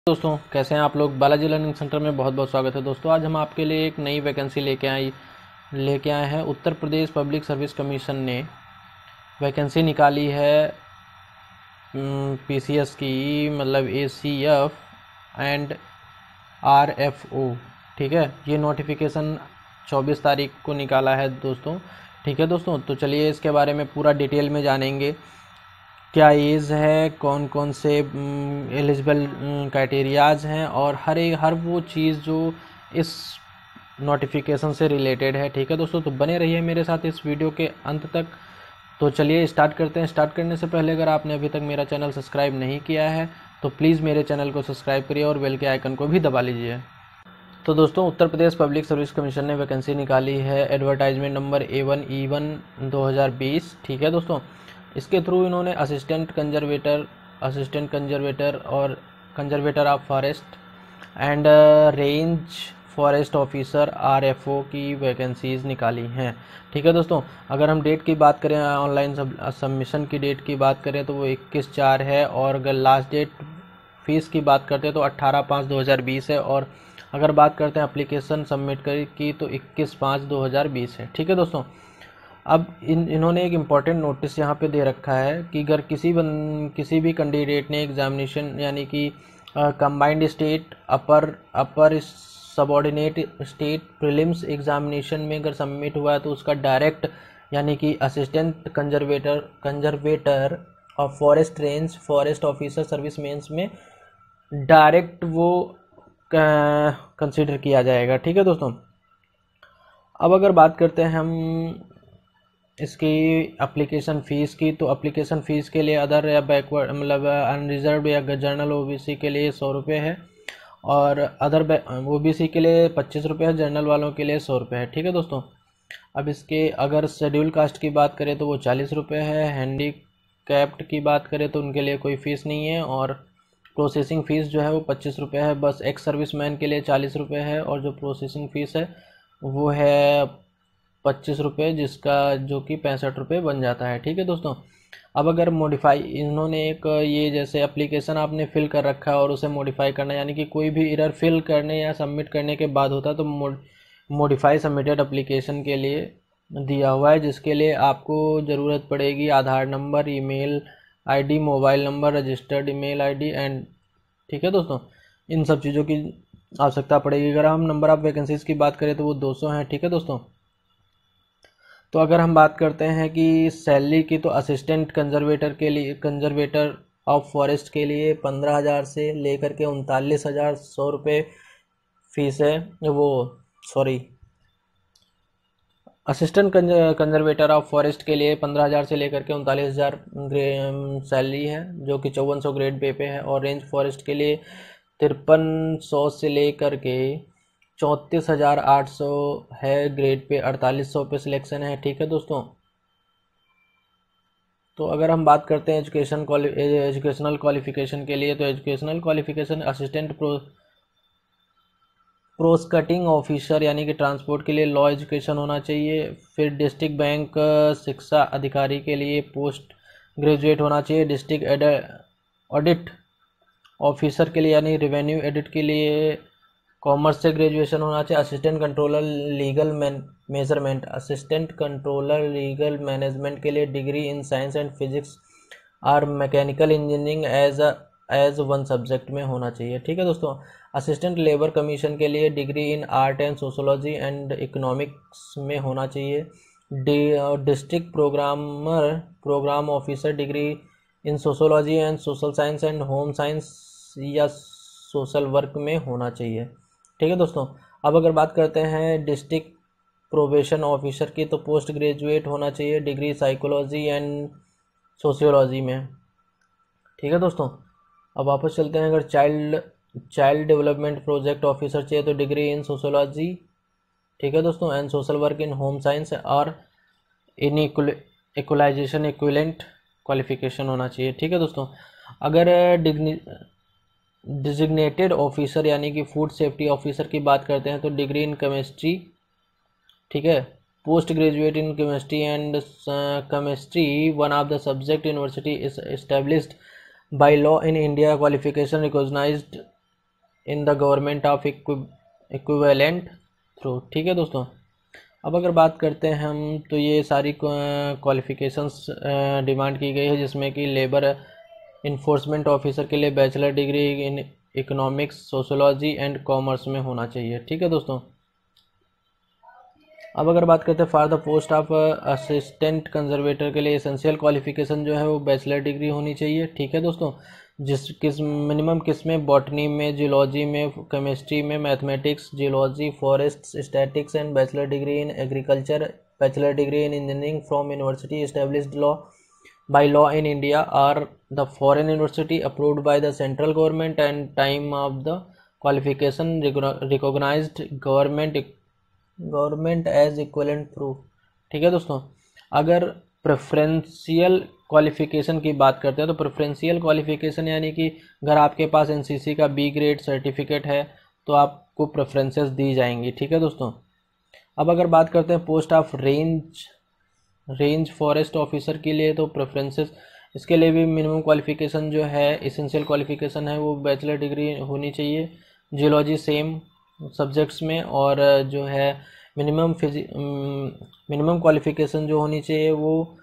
दोस्तों, कैसे हैं आप लोग। बालाजी लर्निंग सेंटर में बहुत बहुत स्वागत है। दोस्तों, आज हम आपके लिए एक नई वैकेंसी लेके आए हैं। Uttar Pradesh public service commission ने वैकेंसी निकाली है पीसीएस की, मतलब एसीएफ एंड आरएफओ। ठीक है, ये नोटिफिकेशन 24 तारीख को निकाला है दोस्तों। ठीक है दोस्तों, तो चलिए इसके बारे में पूरा डिटेल में जानेंगे। क्या एज है, कौन कौन से एलिजिबल क्राइटेरियाज हैं, और हर वो चीज़ जो इस नोटिफिकेशन से रिलेटेड है। ठीक है दोस्तों, तो बने रहिए मेरे साथ इस वीडियो के अंत तक। तो चलिए स्टार्ट करते हैं। स्टार्ट करने से पहले अगर आपने अभी तक मेरा चैनल सब्सक्राइब नहीं किया है तो प्लीज़ मेरे चैनल को सब्सक्राइब करिए और बेल के आइकन को भी दबा लीजिए। तो दोस्तों, Uttar Pradesh public service commission ने वैकेंसी निकाली है एडवर्टाइजमेंट नंबर A1E1 2020। ठीक है दोस्तों, इसके थ्रू इन्होंने असिस्टेंट कंजर्वेटर और conservator of forest and range forest officer RFO की वैकेंसीज निकाली हैं। ठीक है दोस्तों, अगर हम डेट की बात करें, ऑनलाइन सबमिशन की डेट की बात करें तो वो 21/4 है, और अगर लास्ट डेट फीस की बात करते हैं तो 18/5/2020 है, और अगर बात करते हैं एप्लीकेशन सबमिट की तो 21/5/2020 है। ठीक है दोस्तों, अब इन्होंने एक इम्पॉर्टेंट नोटिस यहाँ पे दे रखा है कि अगर किसी भी कैंडिडेट ने एग्जामिनेशन यानी कि कंबाइंड स्टेट अपर सबऑर्डिनेट स्टेट प्रीलिम्स एग्जामिनेशन में अगर सबमिट हुआ है तो उसका डायरेक्ट यानी कि असिस्टेंट कंजर्वेटर और forest range forest officer service mains में डायरेक्ट वो कंसीडर किया जाएगा। ठीक है दोस्तों, अब अगर बात करते हैं हम इसकी एप्लीकेशन फ़ीस की, तो एप्लीकेशन फ़ीस के लिए अदर या बैकवर्ड मतलब अनरिजर्व या जनरल ओबीसी के लिए 100 रुपये है, और अदर ओबीसी के लिए 25 रुपये है, जनरल वालों के लिए 100 रुपये है। ठीक है दोस्तों, अब इसके अगर शेड्यूल कास्ट की बात करें तो वो 40 रुपये है, हैंडीकैप्ड की बात करें तो उनके लिए कोई फ़ीस नहीं है, और प्रोसेसिंग फ़ीस जो है वो 25 रुपये है। बस एक्स सर्विसमैन के लिए 40 रुपये है, और जो प्रोसेसिंग फ़ीस है वो है 25 रुपये, जिसका जो कि 65 रुपये बन जाता है। ठीक है दोस्तों, अब अगर मॉडिफाई इन्होंने एक ये जैसे एप्लीकेशन आपने फिल कर रखा है और उसे मॉडिफाई करना, यानी कि कोई भी एरर फिल करने या सबमिट करने के बाद होता है तो मॉडिफाई सबमिटेड एप्लीकेशन के लिए दिया हुआ है, जिसके लिए आपको ज़रूरत पड़ेगी Aadhaar number, email ID, mobile number, registered email ID and. ठीक है दोस्तों, इन सब चीज़ों की आवश्यकता पड़ेगी। अगर हम नंबर ऑफ़ वैकेंसीज़ की बात करें तो वो 200 हैं। ठीक है दोस्तों, तो अगर हम बात करते हैं कि सैलरी की, तो असिस्टेंट कंजर्वेटर के लिए, कंजर्वेटर ऑफ फॉरेस्ट के लिए 15,000 से लेकर के 39,100 रुपये फीस है। वो sorry, assistant conservator of forest के लिए 15,000 से लेकर के 39,000 सैलरी है, जो कि 5400 ग्रेड पे है, और रेंज फॉरेस्ट के लिए 5300 से लेकर के 34,800 है ग्रेड पे, 4800 पे सिलेक्शन है। ठीक है दोस्तों, तो अगर हम बात करते हैं एजुकेशनल क्वालिफिकेशन के लिए, तो एजुकेशनल क्वालिफिकेशन असिस्टेंट प्रोस्कटिंग ऑफिसर यानी कि ट्रांसपोर्ट के लिए लॉ एजुकेशन होना चाहिए। फिर डिस्ट्रिक्ट बैंक शिक्षा अधिकारी के लिए पोस्ट ग्रेजुएट होना चाहिए। डिस्ट्रिक्ट ऑडिट ऑफिसर के लिए यानी रेवेन्यू एडिट के लिए कॉमर्स से ग्रेजुएशन होना चाहिए। Assistant controller legal measurement, assistant controller legal management के लिए degree in science and physics और mechanical engineering as one subject में होना चाहिए। ठीक है दोस्तों, असिस्टेंट लेबर कमीशन के लिए degree in art and sociology and economics में होना चाहिए। District programme officer degree in sociology and social science and home science या सोशल वर्क में होना चाहिए। ठीक है दोस्तों, अब अगर बात करते हैं डिस्ट्रिक्ट प्रोबेशन ऑफिसर की, तो पोस्ट ग्रेजुएट होना चाहिए, डिग्री साइकोलॉजी एंड सोशियोलॉजी में। ठीक है दोस्तों, अब वापस चलते हैं। अगर चाइल्ड डेवलपमेंट प्रोजेक्ट ऑफिसर चाहिए तो डिग्री इन सोशियोलॉजी, ठीक है दोस्तों, and social work in home science, और इन इक्वलाइजेशन इक्विलेंट क्वालिफिकेशन होना चाहिए। ठीक है दोस्तों, अगर डिजिग्नेटेड ऑफिसर यानी कि फूड सेफ्टी ऑफिसर की बात करते हैं तो डिग्री इन केमिस्ट्री, ठीक है, post graduate in chemistry and chemistry one of the subject university is established by law in India, qualification recognised in the government of equivalent through. ठीक है दोस्तों, अब अगर बात करते हैं हम, तो ये सारी क्वालिफिकेशंस डिमांड की गई है, जिसमें कि लेबर इन्फोर्समेंट ऑफिसर के लिए bachelor degree in economics, sociology and commerce में होना चाहिए। ठीक है दोस्तों, अब अगर बात करते हैं for the post of assistant conservator के लिए एसेंशियल क्वालिफिकेशन जो है वो बैचलर डिग्री होनी चाहिए। ठीक है दोस्तों, मिनिमम किस में, बॉटनी में, जियोलॉजी में, केमिस्ट्री में, mathematics, geology, forest, statics and bachelor degree in agriculture, bachelor degree in engineering from university established by law in India or the foreign university approved by the central government and time of the qualification recognized government as equivalent proof। ठीक है दोस्तों, अगर preferential qualification की बात करते हैं तो preferential qualification यानी कि अगर आपके पास एनसीसी का बी ग्रेड सर्टिफिकेट है तो आपको प्रेफरेंसेस दी जाएंगी। ठीक है दोस्तों, अब अगर बात करते हैं post of range forest officer के लिए, तो प्रेफरेंसेस इसके लिए भी मिनिमम क्वालिफिकेशन जो है, एसेंशियल क्वालिफिकेशन है वो बैचलर डिग्री होनी चाहिए जियोलॉजी सेम सब्जेक्ट्स में, और जो है मिनिमम क्वालिफिकेशन जो होनी चाहिए वो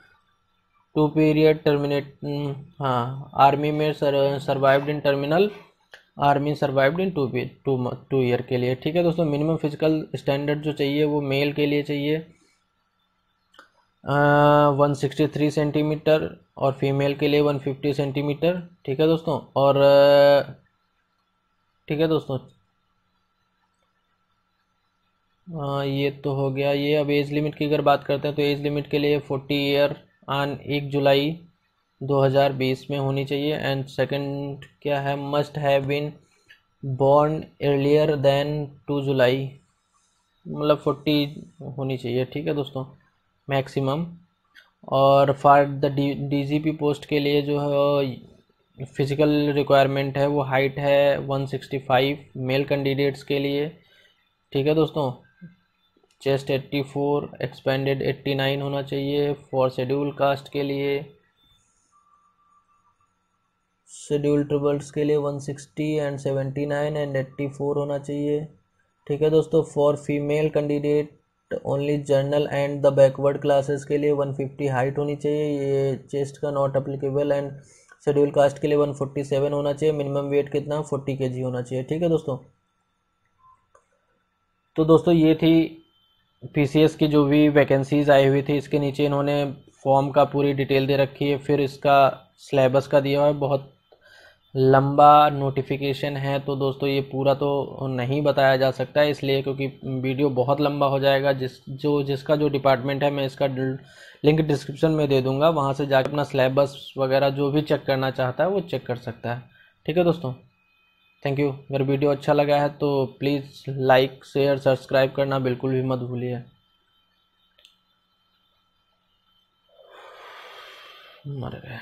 2 पीरियड टर्मिनेट, हाँ, आर्मी में सर्वाइव्ड इन टर्मिनल आर्मी सर्वाइव्ड इन 2 ईयर के लिए। ठीक है दोस्तों, मिनिमम फिजिकल स्टैंडर्ड जो चाहिए वो मेल के लिए चाहिए 163 सेंटीमीटर और फीमेल के लिए 150 सेंटीमीटर। ठीक है दोस्तों, और ठीक है दोस्तों, ये तो हो गया ये। अब एज लिमिट की अगर बात करते हैं तो एज लिमिट के लिए 40 ईयर ऑन 1 जुलाई 2020 में होनी चाहिए। एंड सेकंड क्या है, must have been born earlier than 2 July, मतलब 40 होनी चाहिए। ठीक है दोस्तों, मैक्सिमम। और फॉर द डीजीपी पोस्ट के लिए जो है फिजिकल रिक्वायरमेंट है वो हाइट है 165 मेल कैंडिडेट्स के लिए। ठीक है दोस्तों, चेस्ट 84, एक्सपेंडेड 89 होना चाहिए। फॉर शेड्यूल कास्ट के लिए, शेड्यूल ट्रिबल्स के लिए 160 एंड 79 एंड 84 होना चाहिए। ठीक है दोस्तों, for female candidate only journal and the backward classes के लिए 150 हाइट होनी चाहिए, ये चेस्ट का not applicable. And schedule caste के लिए 147 होना चाहिए। मिनिमम वेट कितना, 40 kg होना चाहिए। ठीक है दोस्तों, तो दोस्तों ये थी पीसीएस की जो भी वैकेंसीज आई हुई थी, इसके नीचे इन्होंने फॉर्म का पूरी डिटेल दे रखी है, फिर इसका सिलेबस का दिया हुआ है। बहुत लंबा नोटिफिकेशन है, तो दोस्तों ये पूरा तो नहीं बताया जा सकता है इसलिए, क्योंकि वीडियो बहुत लंबा हो जाएगा। जिसका जो डिपार्टमेंट है मैं इसका लिंक डिस्क्रिप्शन में दे दूंगा, वहाँ से जाकर अपना सिलेबस वगैरह जो भी चेक करना चाहता है वो चेक कर सकता है। ठीक है दोस्तों, थैंक यू। अगर वीडियो अच्छा लगा है तो प्लीज़ लाइक शेयर सब्सक्राइब करना बिल्कुल भी मत भूलिए। मर गए।